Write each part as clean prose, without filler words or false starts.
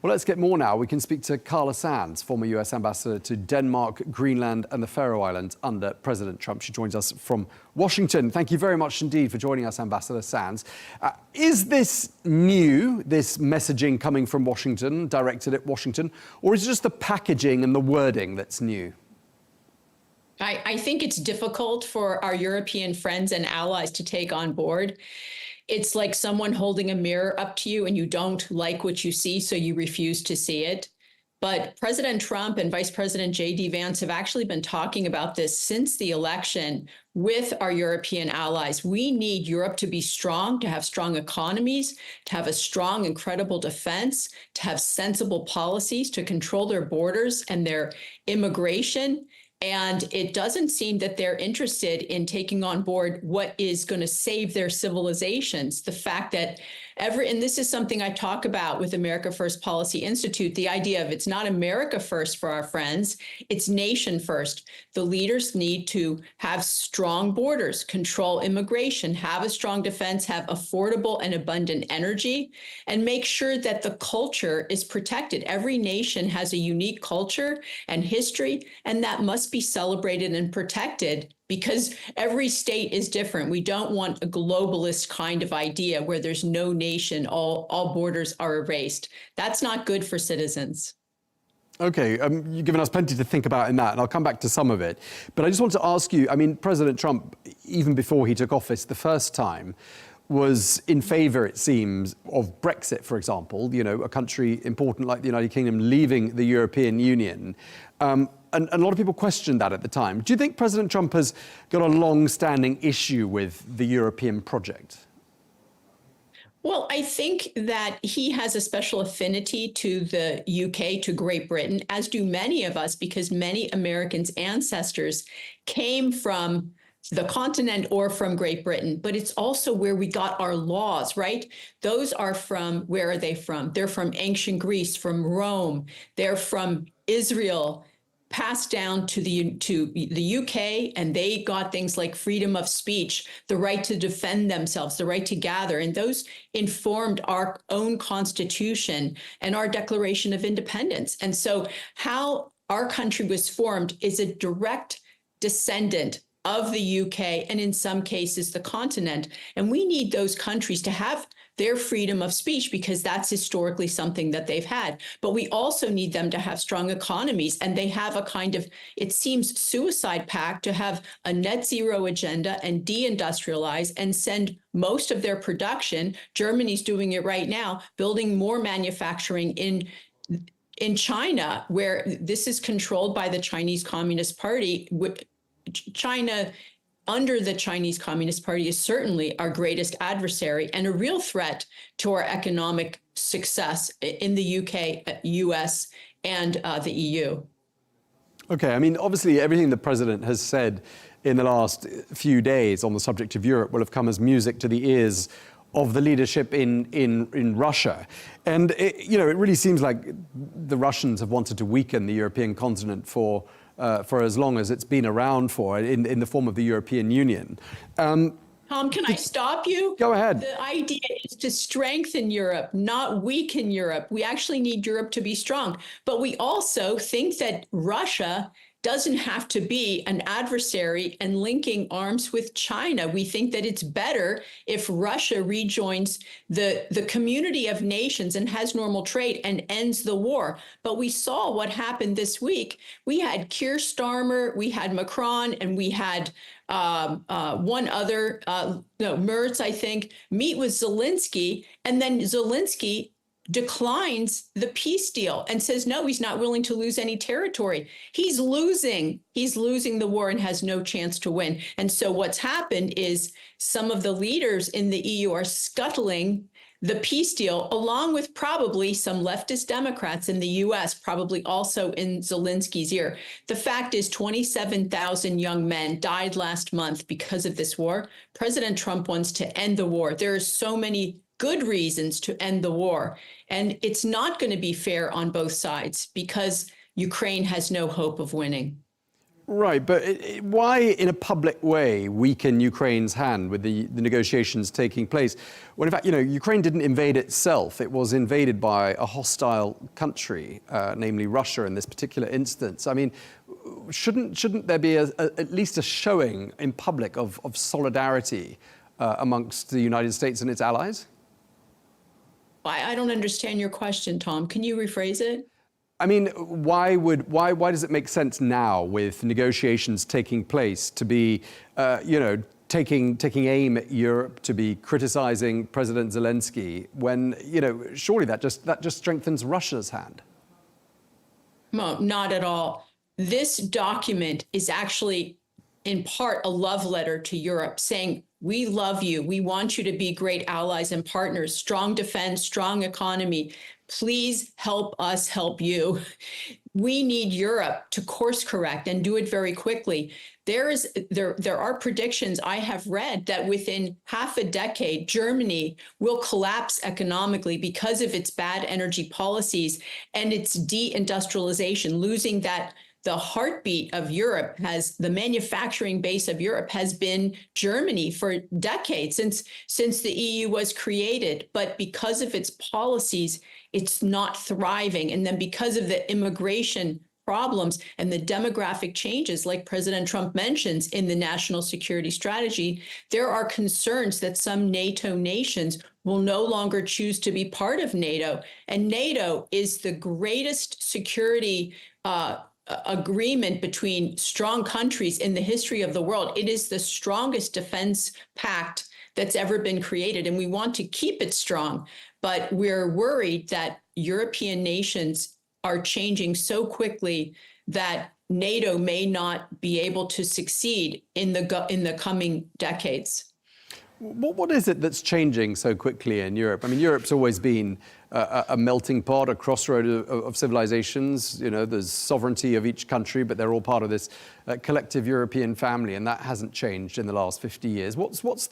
Well, let's get more now. We can speak to Carla, former US ambassador to Denmark, Greenland and the Faroe Islands under President Trump. She joins us from Washington. Thank you very much indeed for joining us, Ambassador Sands. Is this new, this messaging coming from Washington, directed at Washington, or is it just the packaging and the wording that's new? I think it's difficult for our European friends and allies to take on board. It's like someone holding a mirror up to you and you don't like what you see, so you refuse to see it. But President Trump and Vice President J.D. Vance have actually been talking about this since the election with our European allies. We need Europe to be strong, to have strong economies, to have a strong and credible defense, to have sensible policies, to control their borders and their immigration. And it doesn't seem that they're interested in taking on board what is going to save their civilizations. The fact that and this is something I talk about with America First Policy Institute, the idea of it's not America first for our friends, it's nation first. The leaders need to have strong borders, control immigration, have a strong defense, have affordable and abundant energy, and make sure that the culture is protected. Every nation has a unique culture and history, and that must be celebrated and protected because every state is different. We don't want a globalist kind of idea where there's no nation, all borders are erased. That's not good for citizens. Okay, you've given us plenty to think about in that, and I'll come back to some of it. But I just want to ask you, I mean, President Trump, even before he took office the first time, was in favour, it seems, of Brexit, for example, you know, a country important like the United Kingdom leaving the European Union. And a lot of people questioned that at the time. Do you think President Trump has got a long-standing issue with the European project? Well, I think that he has a special affinity to the UK, to Great Britain, as do many of us, because many Americans' ancestors came from the continent or from Great Britain, but it's also where we got our laws, right? Those are from, where are they from? They're from ancient Greece, from Rome, they're from Israel, passed down to the UK, and they got things like freedom of speech, the right to defend themselves, the right to gather, and those informed our own Constitution and our Declaration of Independence. And so how our country was formed is a direct descendant of the UK and in some cases the continent. And we need those countries to have their freedom of speech because that's historically something that they've had. But we also need them to have strong economies, and they have a kind of, it seems, suicide pact to have a net zero agenda and deindustrialize and send most of their production. Germany's doing it right now, building more manufacturing in China, where this is controlled by the Chinese Communist Party. China, under the Chinese Communist Party, is certainly our greatest adversary and a real threat to our economic success in the UK, US, and the EU. Okay, I mean, obviously everything the president has said in the last few days on the subject of Europe will have come as music to the ears of the leadership in Russia. And, it really seems like the Russians have wanted to weaken the European continent for as long as it's been around for, in the form of the European Union. Tom, can I stop you? Go ahead. The idea is to strengthen Europe, not weaken Europe. We actually need Europe to be strong. But we also think that Russia doesn't have to be an adversary and linking arms with China. We think that it's better if Russia rejoins the community of nations and has normal trade and ends the war. But we saw what happened this week. We had Keir Starmer, we had Macron, and we had one other, Merz, I think, meet with Zelensky, and then Zelensky declines the peace deal and says, no, he's not willing to lose any territory. He's losing the war and has no chance to win. And so what's happened is some of the leaders in the EU are scuttling the peace deal, along with probably some leftist Democrats in the US, probably also in Zelensky's ear. The fact is 27,000 young men died last month because of this war. President Trump wants to end the war. There are so many good reasons to end the war. And it's not going to be fair on both sides because Ukraine has no hope of winning. Right, but why, in a public way, weaken Ukraine's hand with the negotiations taking place? When, in fact, Ukraine didn't invade itself. It was invaded by a hostile country, namely Russia in this particular instance. I mean, shouldn't there be at least a showing in public of solidarity amongst the United States and its allies? I don't understand your question, Tom. Can you rephrase it? I mean, why does it make sense now, with negotiations taking place, to be, taking aim at Europe, to be criticizing President Zelensky, when, surely that just strengthens Russia's hand? No, not at all. This document is actually, in part, a love letter to Europe, saying, we love you. We want you to be great allies and partners, strong defense, strong economy. Please help us help you. We need Europe to course correct and do it very quickly. There are predictions I have read that within half a decade, Germany will collapse economically because of its bad energy policies and its deindustrialization, losing that. The heartbeat of Europe the manufacturing base of Europe has been Germany for decades, since the EU was created. But because of its policies, it's not thriving. And then because of the immigration problems and the demographic changes, like President Trump mentions in the national security strategy, there are concerns that some NATO nations will no longer choose to be part of NATO. And NATO is the greatest security agreement between strong countries in the history of the world. It is the strongest defense pact that's ever been created, and we want to keep it strong. But we're worried that European nations are changing so quickly that NATO may not be able to succeed in the coming decades. What is it that's changing so quickly in Europe? I mean, Europe's always been a melting pot, a crossroad of civilizations. There's sovereignty of each country, but they're all part of this collective European family, and that hasn't changed in the last 50 years. What's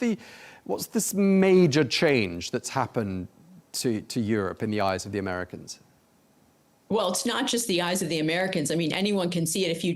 this major change that's happened to Europe in the eyes of the Americans? Well, it's not just the eyes of the Americans. I mean, anyone can see it. If you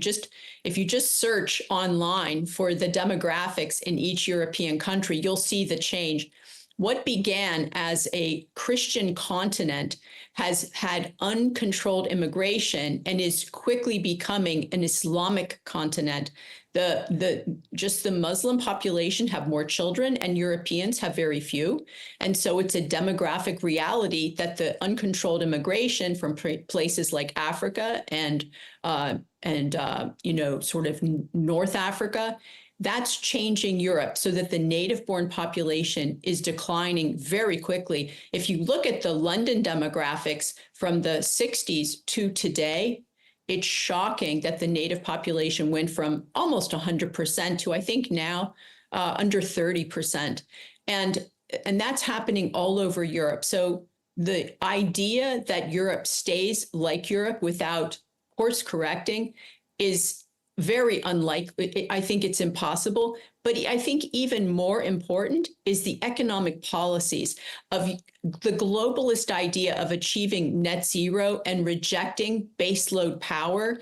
just search online for the demographics in each European country, you'll see the change. What began as a Christian continent has had uncontrolled immigration and is quickly becoming an Islamic continent. The Muslim population have more children and Europeans have very few. And so it's a demographic reality that the uncontrolled immigration from places like Africa and sort of North Africa, that's changing Europe so that the native-born population is declining very quickly. If you look at the London demographics from the 60s to today, it's shocking that the native population went from almost 100% to, I think now, under 30%. And that's happening all over Europe. So the idea that Europe stays like Europe without course correcting is very unlikely. I think it's impossible. But I think even more important is the economic policies of the globalist idea of achieving net zero and rejecting baseload power.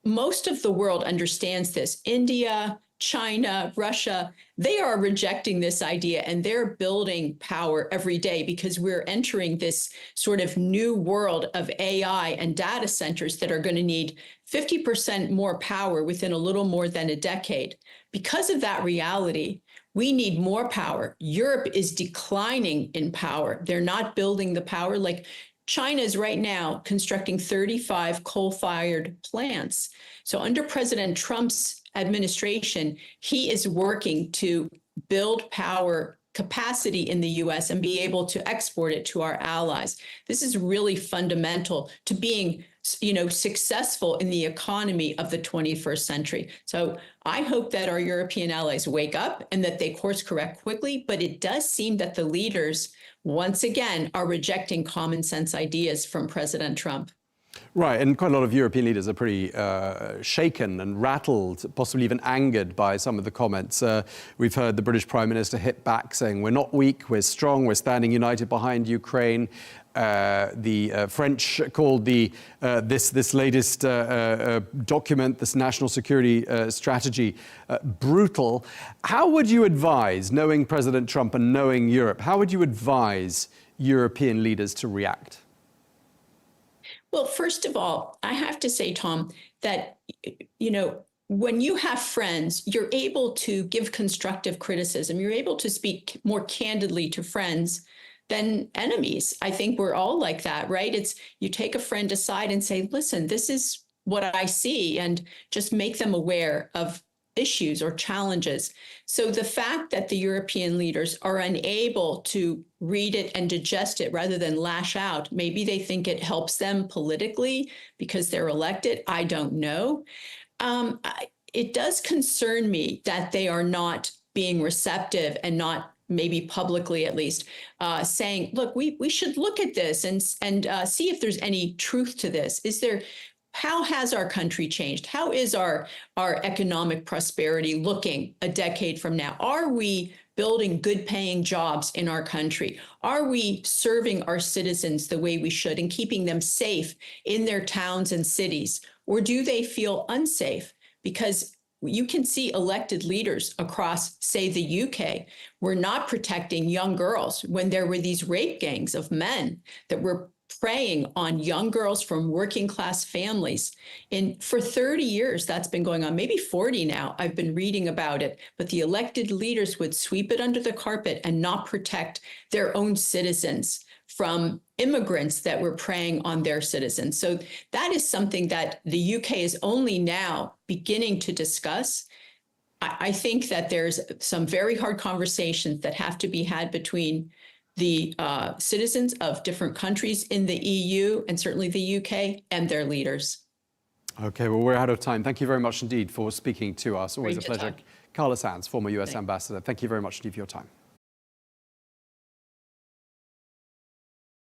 Most of the world understands this. India, China, Russia, they are rejecting this idea and they're building power every day because we're entering this sort of new world of AI and data centers that are going to need 50% more power within a little more than a decade. Because of that reality, we need more power. Europe is declining in power. They're not building the power. Like China is right now constructing 35 coal-fired plants. So under President Trump's administration, he is working to build power capacity in the US and be able to export it to our allies. This is really fundamental to being, successful in the economy of the 21st century. So I hope that our European allies wake up and that they course correct quickly, but it does seem that the leaders, once again, are rejecting common sense ideas from President Trump. Right, and quite a lot of European leaders are pretty shaken and rattled, possibly even angered by some of the comments. We've heard the British Prime Minister hit back saying, we're not weak, we're strong, we're standing united behind Ukraine. the French called this latest document, this national security strategy, brutal. How would you advise, knowing President Trump and knowing Europe, how would you advise European leaders to react? Well, first of all, I have to say, Tom, that, when you have friends, you're able to give constructive criticism. You're able to speak more candidly to friends than enemies. I think we're all like that, right? It's you take a friend aside and say, listen, this is what I see, and just make them aware of issues or challenges. So the fact that the European leaders are unable to read it and digest it rather than lash out, maybe they think it helps them politically because they're elected. I don't know. It does concern me that they are not being receptive and not, maybe publicly at least, saying, look, we should look at this and see if there's any truth to this. How has our country changed? How is our economic prosperity looking a decade from now? Are we building good paying jobs in our country? Are we serving our citizens the way we should and keeping them safe in their towns and cities? Or do they feel unsafe? Because you can see elected leaders across, say, the UK were not protecting young girls when there were these rape gangs of men that were preying on young girls from working class families. And for 30 years, that's been going on, maybe 40 now. I've been reading about it, but the elected leaders would sweep it under the carpet and not protect their own citizens from immigrants that were preying on their citizens. So that is something that the UK is only now beginning to discuss. I think that there's some very hard conversations that have to be had between the citizens of different countries in the EU and certainly the UK and their leaders. Okay, well, we're out of time. Thank you very much indeed for speaking to us. Always a pleasure. Carla Sands, former US ambassador. Thank you very much indeed for your time.